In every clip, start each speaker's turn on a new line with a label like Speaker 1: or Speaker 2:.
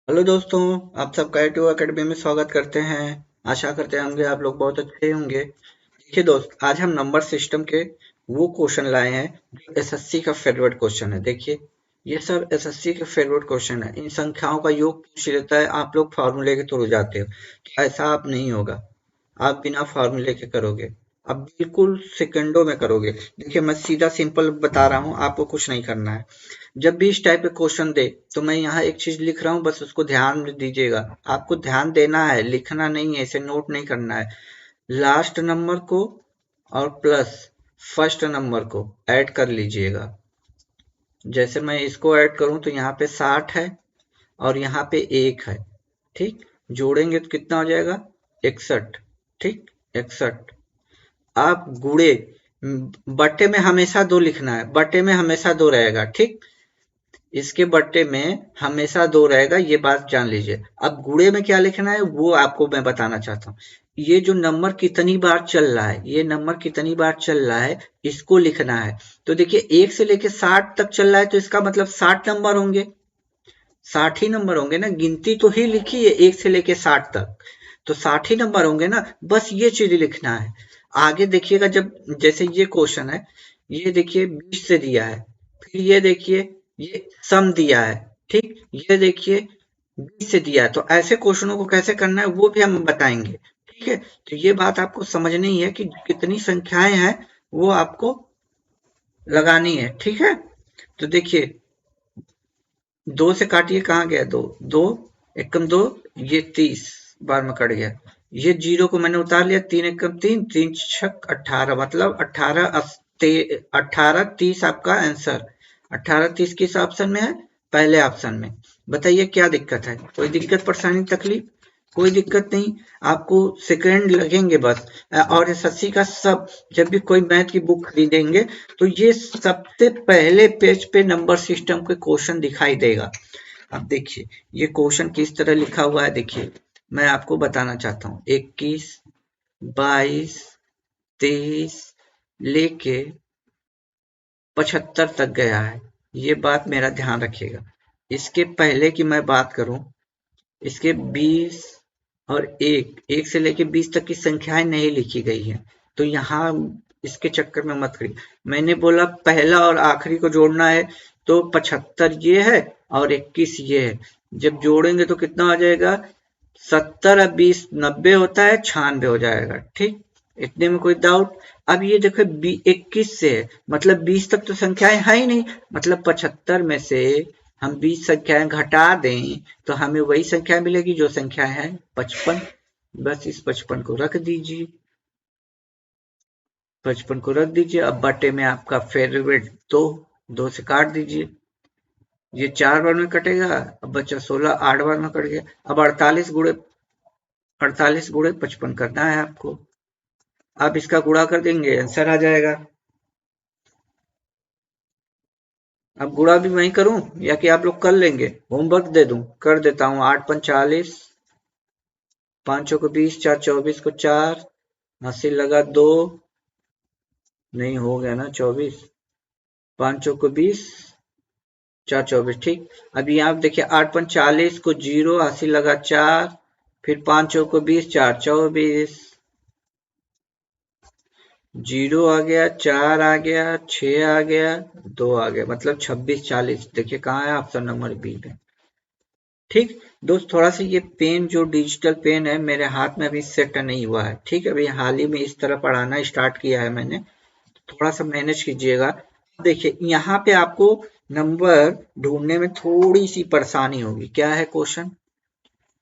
Speaker 1: Hello दोस्तों, आप सबका एटू अकेडमी में स्वागत करते हैं। आशा करते होंगे आप लोग बहुत अच्छे होंगे। देखिए दोस्त, आज हम नंबर सिस्टम के वो क्वेश्चन लाए हैं जो एसएससी का फेवरेट क्वेश्चन है। देखिए, ये सब एसएससी के फेवरेट क्वेश्चन है। इन संख्याओं का योग पूछ लेता है, आप लोग फार्मूले के थ्रू जाते हो, तो ऐसा आप नहीं होगा। आप बिना फार्मूले के करोगे, आप बिल्कुल सेकंडों में करोगे। देखिए, मैं सीधा सिंपल बता रहा हूँ, आपको कुछ नहीं करना है। जब भी इस टाइप के क्वेश्चन दे तो मैं यहाँ एक चीज लिख रहा हूँ, बस उसको ध्यान में दीजिएगा। आपको ध्यान देना है, लिखना नहीं है, इसे नोट नहीं करना है। लास्ट नंबर को और प्लस फर्स्ट नंबर को ऐड कर लीजिएगा। जैसे मैं इसको ऐड करूं तो यहाँ पे 60 है और यहाँ पे 1 है। ठीक, जोड़ेंगे तो कितना हो जाएगा? 61। ठीक, 61। आप गुणे, बट्टे में हमेशा 2 लिखना है, बट्टे में हमेशा 2 रहेगा। ठीक, इसके बट्टे में हमेशा 2 रहेगा, ये बात जान लीजिए। अब गुणे में क्या लिखना है वो आपको मैं बताना चाहता हूँ। ये जो नंबर कितनी बार चल रहा है, ये नंबर कितनी बार चल रहा है, इसको लिखना है। तो देखिए, 1 से लेके 60 तक चल रहा है, तो इसका मतलब 60 नंबर होंगे। 60 ही नंबर होंगे ना, गिनती तो ही लिखी है 1 से लेके 60 तक, तो 60 ही नंबर होंगे ना। बस ये चीज लिखना है। आगे देखिएगा, जब जैसे ये क्वेश्चन है, ये देखिए 20 से दिया है, फिर ये देखिए ये सम दिया है। ठीक, ये देखिए 20 से दिया है, तो ऐसे क्वेश्चनों को कैसे करना है वो भी हम बताएंगे। ठीक है, तो ये बात आपको समझनी है कि कितनी संख्याएं हैं वो आपको लगानी है। ठीक है, तो देखिए, 2 से काटिए, कहाँ गया? 2, 2 एकम 2, ये 30 बार में कट गया। ये जीरो को मैंने उतार लिया, 3 एकम 3, 3 छक 18, मतलब 18 30 आपका आंसर। 18 30 किस ऑप्शन में है? पहले ऑप्शन में। बताइए क्या दिक्कत है? कोई दिक्कत, परेशानी, तकलीफ? कोई दिक्कत नहीं। आपको सेकंड लगेंगे बस। और एसएससी का सब, जब भी कोई मैथ की बुक खरीदेंगे तो ये सबसे पहले पेज पे नंबर सिस्टम के क्वेश्चन दिखाई देगा। अब देखिए, ये क्वेश्चन किस तरह लिखा हुआ है। देखिए, मैं आपको बताना चाहता हूँ। 21, 22, 23 लेके 75 तक गया है। ये बात मेरा ध्यान रखिएगा। इसके पहले की मैं बात करूं, इसके 20 और 1 से लेके 20 तक की संख्याएं नहीं लिखी गई हैं, तो यहाँ इसके चक्कर में मत करिए। मैंने बोला पहला और आखिरी को जोड़ना है, तो 75 ये है और 21 ये है। जब जोड़ेंगे तो कितना आ जाएगा? 70 और 20 90 होता है, 96 हो जाएगा। ठीक, इतने में कोई डाउट? अब ये देखो 21 से है, मतलब 20 तक तो संख्याएं है ही नहीं, मतलब 75 में से हम 20 संख्याएं घटा दें तो हमें वही संख्या मिलेगी जो संख्या है 55। बस इस 55 को रख दीजिए, 55 को रख दीजिए। अब बटे में आपका फेवरेट 2, 2 से काट दीजिए। ये 4 बार में कटेगा, अब बचा 16, 8 बार में कट गया। अब 48 गुणे 55 करना है आपको। आप इसका गुणा कर देंगे, आंसर आ जाएगा। अब गुणा भी मैं करूं या कि आप लोग कर लेंगे? होमवर्क दे दूं? कर देता हूं। 8 पंच 40, 5 को 20, 4 24 को 4, 80 लगा 2, नहीं हो गया ना 24, 5 को 20, 4 24। ठीक, अभी आप देखिए 8 पंच 40 को 0, 80 लगा 4, फिर 5 को 20, 4 24, 0 आ गया, 4 आ गया, 6 आ गया, 2 आ गया, मतलब 26 40। देखिए कहाँ है? ऑप्शन नंबर बी में। ठीक दोस्त, थोड़ा सा ये पेन, जो डिजिटल पेन है, मेरे हाथ में अभी सेट नहीं हुआ है। ठीक, अभी हाल ही में इस तरह पढ़ाना स्टार्ट किया है मैंने, थोड़ा सा मैनेज कीजिएगा। देखिए, यहाँ पे आपको नंबर ढूंढने में थोड़ी सी परेशानी होगी। क्या है क्वेश्चन?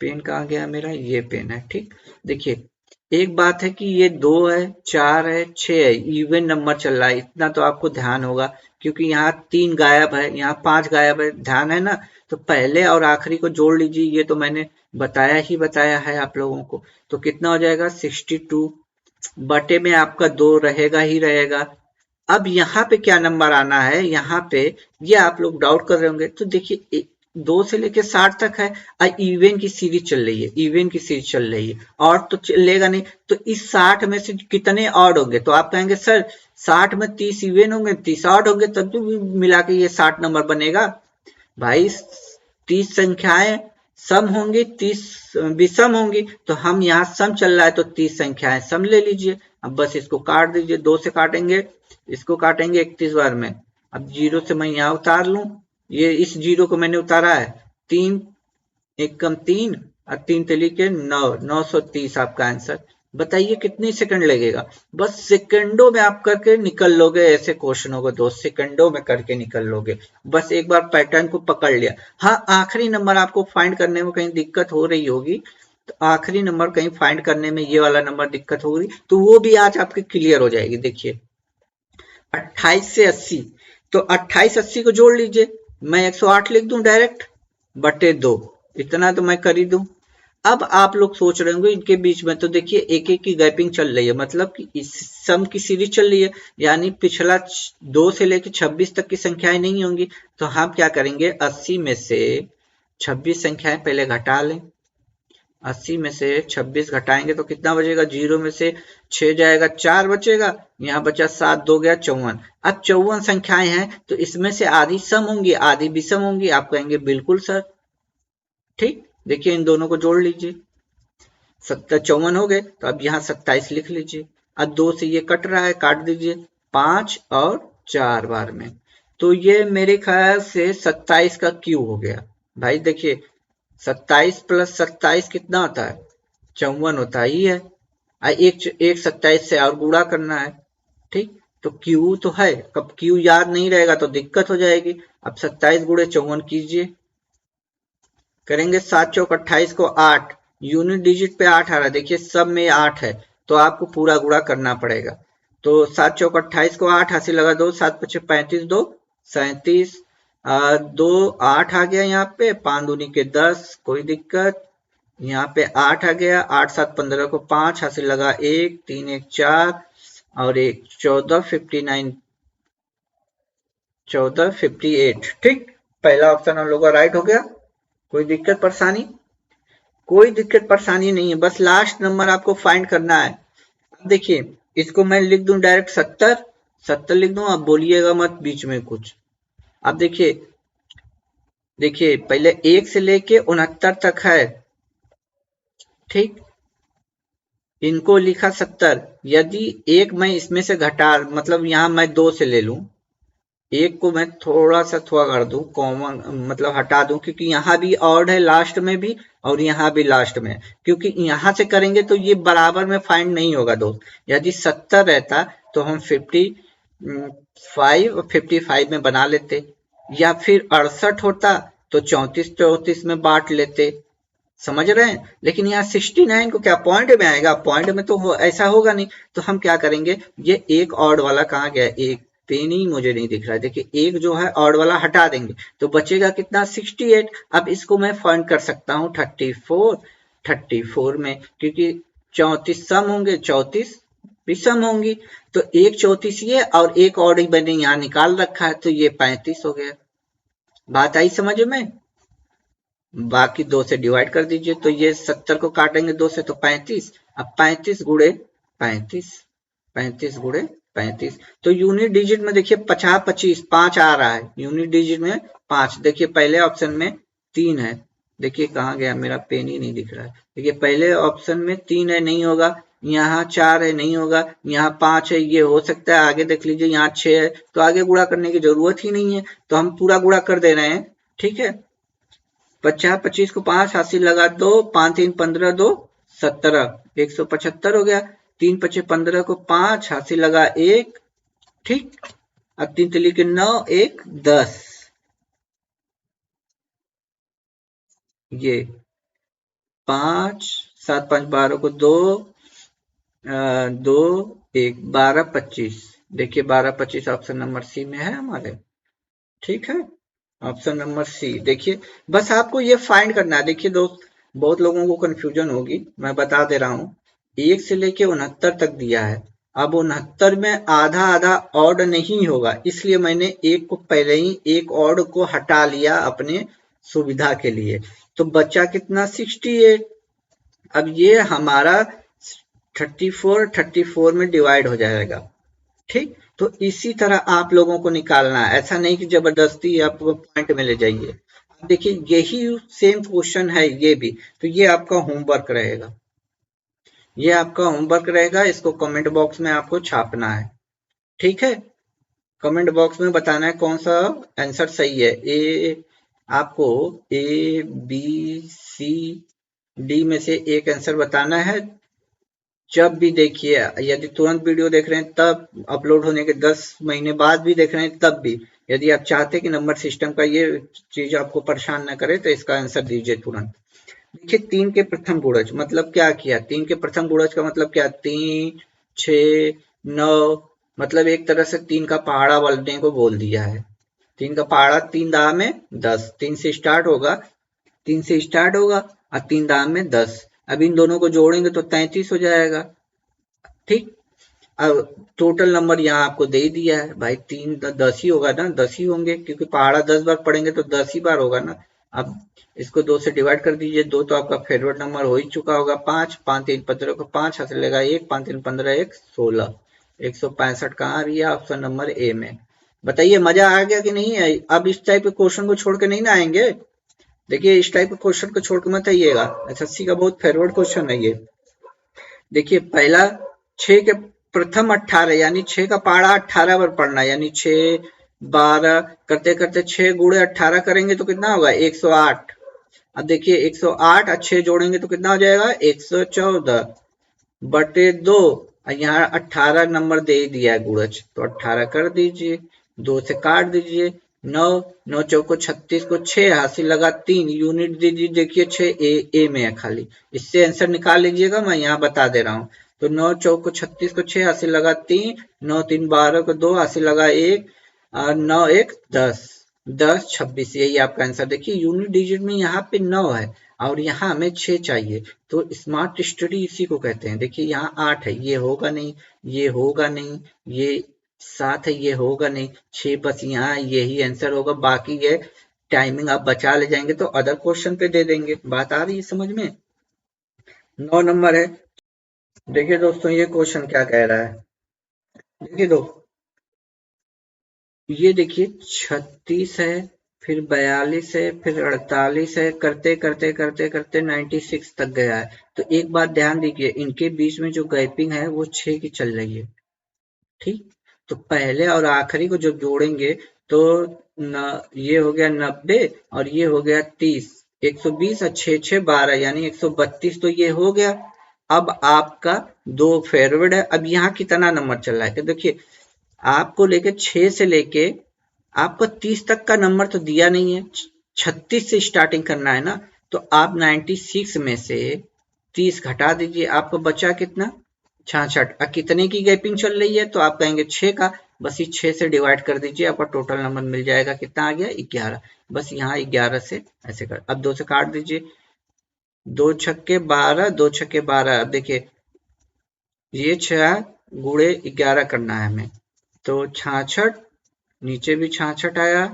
Speaker 1: पेन कहाँ गया मेरा? ये पेन है। ठीक, देखिए, एक बात है कि ये 2 है, 4 है, 6 है, इवन नंबर चल रहा है, इतना तो आपको ध्यान होगा, क्योंकि यहाँ 3 गायब है, यहाँ 5 गायब है, ध्यान है ना। तो पहले और आखिरी को जोड़ लीजिए, ये तो मैंने बताया है आप लोगों को। तो कितना हो जाएगा? 62 बटे में आपका 2 रहेगा ही रहेगा। अब यहाँ पे क्या नंबर आना है? यहाँ पे ये आप लोग डाउट कर रहे होंगे, तो देखिए 2 से लेके 60 तक है, इवन की सीरीज चल रही है, इवन की सीरीज चल रही है, और तो चलेगा नहीं। तो इस 60 में से कितने ऑड होंगे? तो आप कहेंगे सर 60 में 30 इवन होंगे, 30 ऑड होंगे, तब तो मिला के ये 60 नंबर बनेगा। भाई 30 संख्याएं सम होंगी 30 विषम होंगी, तो हम यहाँ सम चल रहा है तो 30 संख्याएं सम ले लीजिए। अब बस इसको काट दीजिए, 2 से काटेंगे, इसको काटेंगे 31 बार में। अब 0 से मैं यहाँ उतार लूं, ये इस 0 को मैंने उतारा है, 3 एक कम 3 और 3 तिली के 9, 930 आपका आंसर। बताइए कितनी सेकंड लगेगा? बस सेकंडों में आप करके निकल लोगे, ऐसे क्वेश्चनों को दोस्त सेकंडों में करके निकल लोगे, बस एक बार पैटर्न को पकड़ लिया। हाँ, आखिरी नंबर आपको फाइंड करने में कहीं दिक्कत हो रही होगी, तो आखिरी नंबर कहीं फाइंड करने में ये वाला नंबर दिक्कत होगी, तो वो भी आज आपकी क्लियर हो जाएगी। देखिए 28 से 80, तो 28 80 को जोड़ लीजिए, मैं 108 लिख दूं डायरेक्ट, बटे 2, इतना तो मैं कर ही दूं। अब आप लोग सोच रहे होंगे इनके बीच में, तो देखिए एक एक की गैपिंग चल रही है, मतलब कि इस सम की सीरीज चल रही है, यानी पिछला 2 से लेकर 26 तक की संख्याएं नहीं होंगी। तो हम क्या करेंगे, 80 में से 26 संख्याएं पहले घटा लें। 80 में से 26 घटाएंगे तो कितना बचेगा, 0 में से 6 जाएगा, 4 बचेगा, यहाँ बचा 7, 2 गया 54। अब 54 संख्याएं हैं तो इसमें से आधी सम होंगी आधी विषम होंगी। आप कहेंगे बिल्कुल सर, ठीक। देखिए इन दोनों को जोड़ लीजिए, 54 हो गए, तो अब यहाँ 27 लिख लीजिए। अब 2 से ये कट रहा है, काट दीजिए, 5 और 4 बार में, तो ये मेरे ख्याल से 27 का क्यूब हो गया। भाई देखिए 27 प्लस 27 कितना होता है, 54 होता ही है। एक 27 से और गुणा करना है, ठीक। तो क्यू तो है, कब क्यू याद नहीं रहेगा तो दिक्कत हो जाएगी। अब 27 गुणे 54 कीजिए, करेंगे 7 चौक 28 को 8, यूनिट डिजिट पे 8 आ रहा है, देखिए सब में 8 है, तो आपको पूरा गुणा करना पड़ेगा। तो 7 चौक 28 को 8 हासिल लगा 2, 7 पचे 35, 2 37, 2 8 आ गया यहाँ पे, 5 दूनी के 10, कोई दिक्कत, यहाँ पे 8 आ गया, 8 7 15 को 5 हासिल लगा 1, 3 1 4 और 1 14, 59 14 58, ठीक। पहला ऑप्शन हम लोग का राइट हो गया। कोई दिक्कत परेशानी? कोई दिक्कत परेशानी नहीं है, बस लास्ट नंबर आपको फाइंड करना है। अब देखिए इसको मैं लिख दूं डायरेक्ट 70 लिख दूं, अब बोलिएगा मत बीच में कुछ। अब देखिए पहले 1 से लेके 69 तक है, ठीक। इनको लिखा 70, यदि एक मैं इसमें से घटा, मतलब यहां मैं 2 से ले लूं, एक को मैं थोड़ा कर दूं कॉमन, मतलब हटा दूं, क्योंकि यहाँ भी ऑड है लास्ट में भी और यहाँ भी लास्ट में, क्योंकि यहाँ से करेंगे तो ये बराबर में फाइंड नहीं होगा दोस्त। यदि 70 रहता तो हम 55 में बना लेते, या फिर 68 होता तो 34 में बांट लेते, समझ रहे हैं। लेकिन यहाँ 69 को क्या पॉइंट में आएगा, पॉइंट में तो ऐसा होगा नहीं, तो हम क्या करेंगे, ये एक ऑड वाला कहाँ गया, एक पेन ही मुझे नहीं दिख रहा है, देखिए एक जो है ऑड वाला हटा देंगे तो बचेगा कितना, 68। अब इसको मैं फाइंड कर सकता हूँ 34 में, क्योंकि 34 सम होंगे 34 विषम होंगी, तो एक 34 ये और एक ऑड ही मैंने यहाँ निकाल रखा है, तो ये 35 हो गया। बात आई समझ में? बाकी 2 से डिवाइड कर दीजिए, तो ये 70 को काटेंगे 2 से तो 35, अब 35 गुणे 35, तो यूनिट डिजिट में देखिए 50 25 5 आ रहा है, यूनिट डिजिट में 5। देखिए पहले ऑप्शन में 3 है, देखिए कहाँ गया, मेरा पेन ही नहीं दिख रहा है। देखिए पहले ऑप्शन में 3 है, नहीं होगा, यहाँ 4 है, नहीं होगा, यहाँ 5 है, ये हो सकता है। आगे देख लीजिए यहाँ 6 है, तो आगे गुणा करने की जरूरत ही नहीं है, तो हम पूरा गुणा कर दे रहे हैं, ठीक है। 50 25 को 5 हासिल लगा 2, 5 3 15 2 17, 175 हो गया। 3 पचे 15 को 5 हासिल लगा 1, ठीक। अब 3 तिली के 9 1 10, ये 5 7 5 12 को 2 2 1 12 25, देखिए 12 25 ऑप्शन नंबर सी में है हमारे, ठीक है। ऑप्शन नंबर सी, देखिए बस आपको ये फाइंड करना है। देखिए दोस्त, बहुत लोगों को कंफ्यूजन होगी, मैं बता दे रहा हूँ। 1 से लेके 69 तक दिया है, अब 69 में आधा आधा ऑड नहीं होगा, इसलिए मैंने एक को पहले ही एक ऑड को हटा लिया अपने सुविधा के लिए, तो बचा कितना, 68। अब ये हमारा 34 में डिवाइड हो जाएगा, ठीक। तो इसी तरह आप लोगों को निकालना है, ऐसा नहीं कि जबरदस्ती आप पॉइंट में ले जाइए। देखिए यही सेम क्वेश्चन है ये भी, तो ये आपका होमवर्क रहेगा, ये आपका होमवर्क रहेगा, इसको कमेंट बॉक्स में आपको छापना है। ठीक है, कमेंट बॉक्स में बताना है कौन सा आंसर सही है। आपको ए बी सी डी में से एक आंसर बताना है। जब भी देखिए, यदि तुरंत वीडियो देख रहे हैं तब, अपलोड होने के 10 महीने बाद भी देख रहे हैं तब भी, यदि आप चाहते हैं कि नंबर सिस्टम का ये चीज आपको परेशान न करे तो इसका आंसर दीजिए तुरंत। देखिए 3 के प्रथम गुणज मतलब क्या किया, 3 के प्रथम गुणज का मतलब क्या, 3 6 9, मतलब एक तरह से 3 का पहाड़ा बोलने को बोल दिया है। 3 का पहाड़ा 3 दाह में 10, 3 से स्टार्ट होगा, 3 से स्टार्ट होगा और 3 दाह में 10। अब इन दोनों को जोड़ेंगे तो 33 हो जाएगा। ठीक, अब टोटल नंबर यहाँ आपको दे दिया है भाई, 3 10 ही होगा ना, 10 ही होंगे क्योंकि पहाड़ा 10 बार पढ़ेंगे तो 10 ही बार होगा ना। अब इसको 2 से डिवाइड कर दीजिए, 2 तो आपका फेवरेट नंबर हो ही चुका होगा, 5 5 3 15 को 5 हाथ से लेगा 1, 5 3 15 1 16, 165 कहाँ आ रही है, ऑप्शन नंबर ए में। बताइए मजा आ गया कि नहीं है। अब इस टाइप के क्वेश्चन को छोड़ के नहीं ना आएंगे। देखिए इस टाइप के क्वेश्चन को छोड़ के मत आइएगा, एसएससी का बहुत फेवरेट क्वेश्चन है ये। देखिए पहला 6 के प्रथम 18 यानी 6 का पहाड़ा 18 बार पढ़ना, यानी 6 12 करते करते 6 गुणे 18 करेंगे तो कितना होगा 108। अब देखिए 108 और 6 जोड़ेंगे तो कितना हो जाएगा 114 बटे 2, यहाँ 18 नंबर दे दिया है गुणज तो 18 कर दीजिए, 2 से काट दीजिए, 9 9 चौको 36 को 6 हासिल लगा 3 यूनिट दीजिए, देखिए 6 ए में है खाली, इससे आंसर निकाल लीजिएगा, मैं यहाँ बता दे रहा हूँ। तो 9 चौको 36 को 6 हासिल लगा 3, 9 3 12 को 2 हासिल लगा 1 और 9 1 10, 10 26, यही आपका आंसर। देखिए यूनिट डिजिट में यहाँ पे 9 है और यहाँ हमें 6 चाहिए, तो स्मार्ट स्टडी इसी को कहते हैं। देखिए यहाँ 8 है, ये होगा नहीं, ये होगा नहीं, ये 7 है, ये होगा नहीं, 6 बस यहाँ यही आंसर होगा, बाकी ये टाइमिंग आप बचा ले जाएंगे तो अदर क्वेश्चन पे दे देंगे। बात आ रही है समझ में। 9 नंबर है। देखिए दोस्तों ये क्वेश्चन क्या कह रहा है, देखिए दोस्तों ये देखिए 36 है, फिर 42 है, फिर 48 है, करते करते करते करते 96 तक गया है। तो एक बात ध्यान दीजिए, इनके बीच में जो गैपिंग है वो 6 की चल रही है। ठीक, तो पहले और आखिरी को जब जोड़ेंगे तो ये हो गया 90 और ये हो गया 30, 120 और 6 6 12 यानी 132, तो ये हो गया। अब आपका दो फेरवर्ड है, अब यहाँ कितना नंबर चल रहा है, देखिए आपको लेके 6 से लेके आपको 30 तक का नंबर तो दिया नहीं है, 36 से स्टार्टिंग करना है ना, तो आप 96 में से 30 घटा दीजिए, आपको बचा कितना 66। अब कितने की गैपिंग चल रही है तो आप कहेंगे 6 का, बस इस 6 से डिवाइड कर दीजिए, आपका टोटल नंबर मिल जाएगा, कितना आ गया 11। बस यहाँ 11 से ऐसे कर, अब 2 से काट दीजिए, 2 छक्के 12, 2 छक्के 12। अब देखिए ये 6 गुणे 11 करना है हमें, तो 66, नीचे भी 66 आया,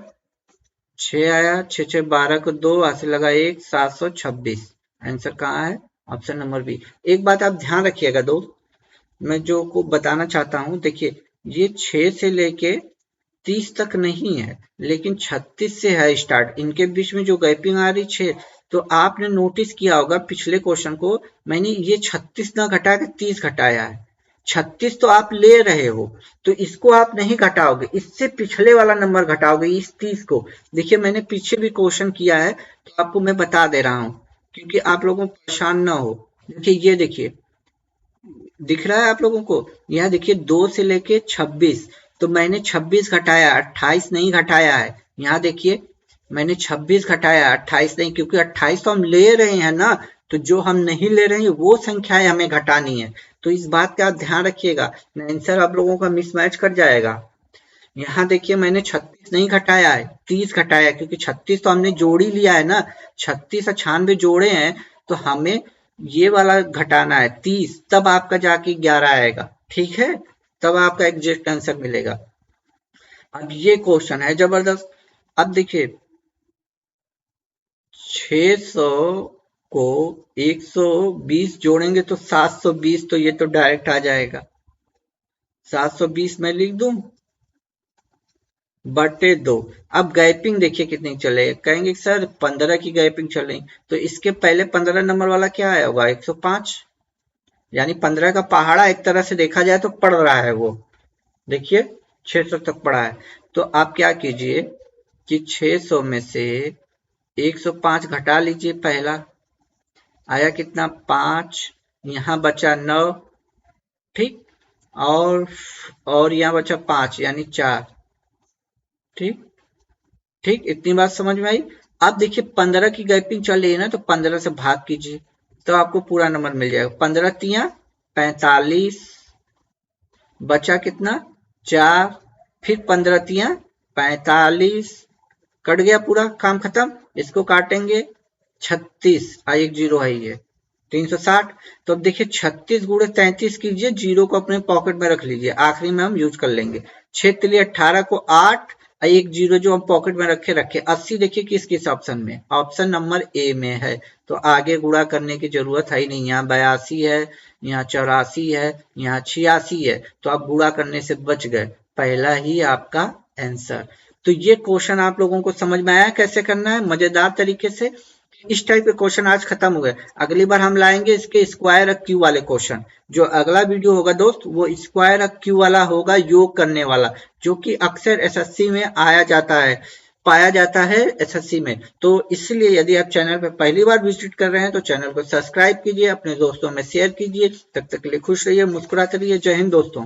Speaker 1: 6 आया, 6 6 12 को 2 हाथ से लगा 1, 726। आंसर कहाँ है, ऑप्शन नंबर बी। एक बात आप ध्यान रखिएगा दोस्त, मैं जो को बताना चाहता हूँ, देखिए ये 6 से लेके 30 तक नहीं है, लेकिन 36 से है स्टार्ट, इनके बीच में जो गैपिंग आ रही 6, तो आपने नोटिस किया होगा पिछले क्वेश्चन को, मैंने ये 36 ना घटा के 30 घटाया है, 36 तो आप ले रहे हो तो इसको आप नहीं घटाओगे, इससे पिछले वाला नंबर घटाओगे, इस 30 को। देखिए मैंने पीछे भी क्वेश्चन किया है तो आपको मैं बता दे रहा हूँ क्योंकि आप लोगों को परेशान ना हो। देखिए ये देखिए दिख रहा है आप लोगों को, यह देखिए 2 से लेके 26, तो मैंने 26 घटाया, 28 नहीं घटाया है। यहाँ देखिए मैंने 26 घटाया, 28 नहीं, क्योंकि 28 तो हम ले रहे हैं ना, तो जो हम नहीं ले रहे हैं वो संख्याएं हमें घटानी है, तो इस बात का आप ध्यान रखिएगा, आंसर आप लोगों का मिसमैच कर जाएगा। यहाँ देखिए मैंने 36 नहीं घटाया है, 30 घटाया है, क्योंकि 36 तो हमने जोड़ ही लिया है ना, 36 और 96 जोड़े हैं, तो हमें ये वाला घटाना है 30, तब आपका जाके 11 आएगा। ठीक है, तब आपका एग्जैक्ट आंसर मिलेगा। अब ये क्वेश्चन है जबरदस्त। अब देखिए 600 को 120 जोड़ेंगे तो 720, तो ये तो डायरेक्ट आ जाएगा, 720 मैं लिख दूं, बटे 2। अब गैपिंग देखिए कितनी चले, कहेंगे सर 15 की गैपिंग चल रही, तो इसके पहले 15 नंबर वाला क्या आया होगा, 105, यानी 15 का पहाड़ा एक तरह से देखा जाए तो पड़ रहा है वो, देखिए 600 तक पड़ा है। तो आप क्या कीजिए कि 600 में से 105 घटा लीजिए, पहला आया कितना 5, यहाँ बचा 9, ठीक, और यहाँ बचा 5 यानी 4, ठीक ठीक, इतनी बात समझ में आई। आप देखिए 15 की गैपिंग चल रही है ना, तो 15 से भाग कीजिए तो आपको पूरा नंबर मिल जाएगा, 15 तिया 45, बचा कितना 4, फिर 15 तिया 45, कट गया पूरा, काम खत्म। इसको काटेंगे 36, एक जीरो है ये 360। तो अब देखिए 36 गुणे 33 कीजिए, जीरो को अपने पॉकेट में रख लीजिए, आखिरी में हम यूज कर लेंगे। 6 तिली 18 को 8, एक जीरो जो हम पॉकेट में रखे रखे 80, देखिए किस किस ऑप्शन में, ऑप्शन नंबर ए में है। तो आगे गुणा करने की जरूरत है ही नहीं, यहाँ 82 है, यहाँ 84 है, यहाँ 86 है, तो आप गुणा करने से बच गए, पहला ही आपका आंसर। तो ये क्वेश्चन आप लोगों को समझ में आया कैसे करना है मजेदार तरीके से। इस टाइप के क्वेश्चन आज खत्म हो गए, अगली बार हम लाएंगे इसके स्क्वायर क्यू वाले क्वेश्चन। जो अगला वीडियो होगा दोस्त वो स्क्वायर क्यू वाला होगा, योग करने वाला, जो कि अक्सर एसएससी में आया जाता है, पाया जाता है एसएससी में। तो इसलिए यदि आप चैनल पर पहली बार विजिट कर रहे हैं तो चैनल को सब्सक्राइब कीजिए, अपने दोस्तों में शेयर कीजिए। तब तक के लिए खुश रहिए, मुस्कुराते रहिए। जय हिंद दोस्तों।